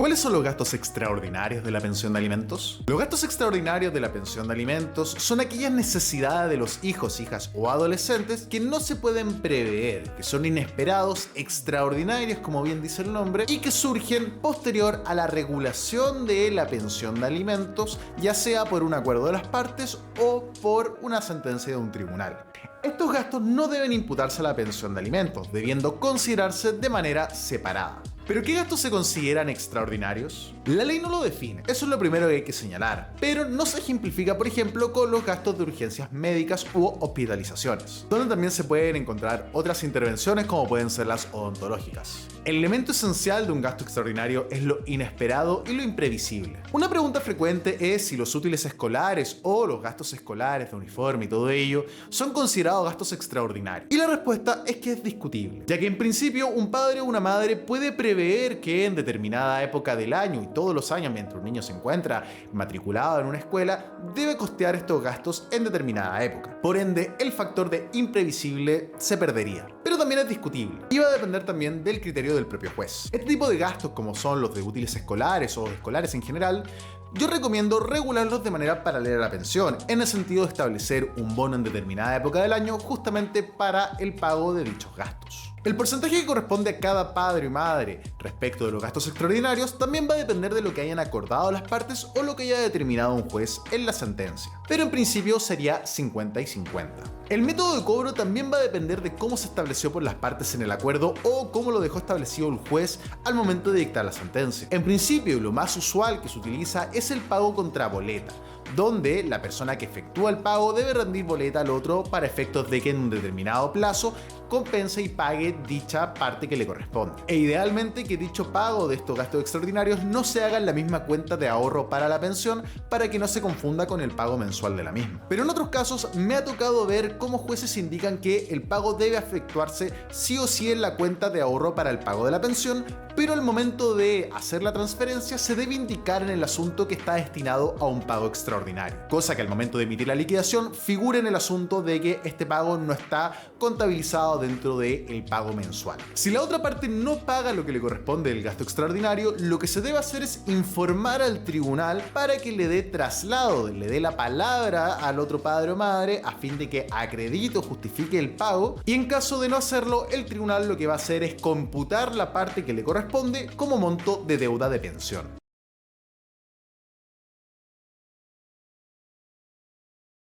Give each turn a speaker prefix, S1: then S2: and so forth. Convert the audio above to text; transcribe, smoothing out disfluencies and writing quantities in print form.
S1: ¿Cuáles son los gastos extraordinarios de la pensión de alimentos? Los gastos extraordinarios de la pensión de alimentos son aquellas necesidades de los hijos, hijas o adolescentes que no se pueden prever, que son inesperados, extraordinarios, como bien dice el nombre, y que surgen posterior a la regulación de la pensión de alimentos, ya sea por un acuerdo de las partes o por una sentencia de un tribunal. Estos gastos no deben imputarse a la pensión de alimentos, debiendo considerarse de manera separada. ¿Pero qué gastos se consideran extraordinarios? La ley no lo define, eso es lo primero que hay que señalar, pero no se ejemplifica, por ejemplo, con los gastos de urgencias médicas u hospitalizaciones, donde también se pueden encontrar otras intervenciones como pueden ser las odontológicas. El elemento esencial de un gasto extraordinario es lo inesperado y lo imprevisible. Una pregunta frecuente es si los útiles escolares o los gastos escolares de uniforme y todo ello son considerados gastos extraordinarios. Y la respuesta es que es discutible, ya que en principio un padre o una madre puede prever que en determinada época del año y todos los años mientras un niño se encuentra matriculado en una escuela, debe costear estos gastos en determinada época. Por ende, el factor de imprevisible se perdería. Pero también es discutible y va a depender también del criterio del propio juez. Este tipo de gastos, como son los de útiles escolares o escolares en general, yo recomiendo regularlos de manera paralela a la pensión, en el sentido de establecer un bono en determinada época del año justamente para el pago de dichos gastos. El porcentaje que corresponde a cada padre y madre respecto de los gastos extraordinarios también va a depender de lo que hayan acordado las partes o lo que haya determinado un juez en la sentencia, pero en principio sería 50 y 50. El método de cobro también va a depender de cómo se estableció por las partes en el acuerdo o cómo lo dejó establecido el juez al momento de dictar la sentencia. En principio, lo más usual que se utiliza es el pago contra boleta, donde la persona que efectúa el pago debe rendir boleta al otro para efectos de que en un determinado plazo compense y pague dicha parte que le corresponde. E idealmente que dicho pago de estos gastos extraordinarios no se haga en la misma cuenta de ahorro para la pensión para que no se confunda con el pago mensual de la misma. Pero en otros casos me ha tocado ver cómo jueces indican que el pago debe efectuarse sí o sí en la cuenta de ahorro para el pago de la pensión, pero al momento de hacer la transferencia se debe indicar en el asunto que está destinado a un pago extraordinario, cosa que al momento de emitir la liquidación figure en el asunto de que este pago no está contabilizado dentro del pago mensual. Si la otra parte no paga lo que le corresponde del gasto extraordinario, lo que se debe hacer es informar al tribunal para que le dé traslado, le dé la palabra al otro padre o madre a fin de que acredite o justifique el pago, y en caso de no hacerlo, el tribunal lo que va a hacer es computar la parte que le corresponde como monto de deuda de pensión.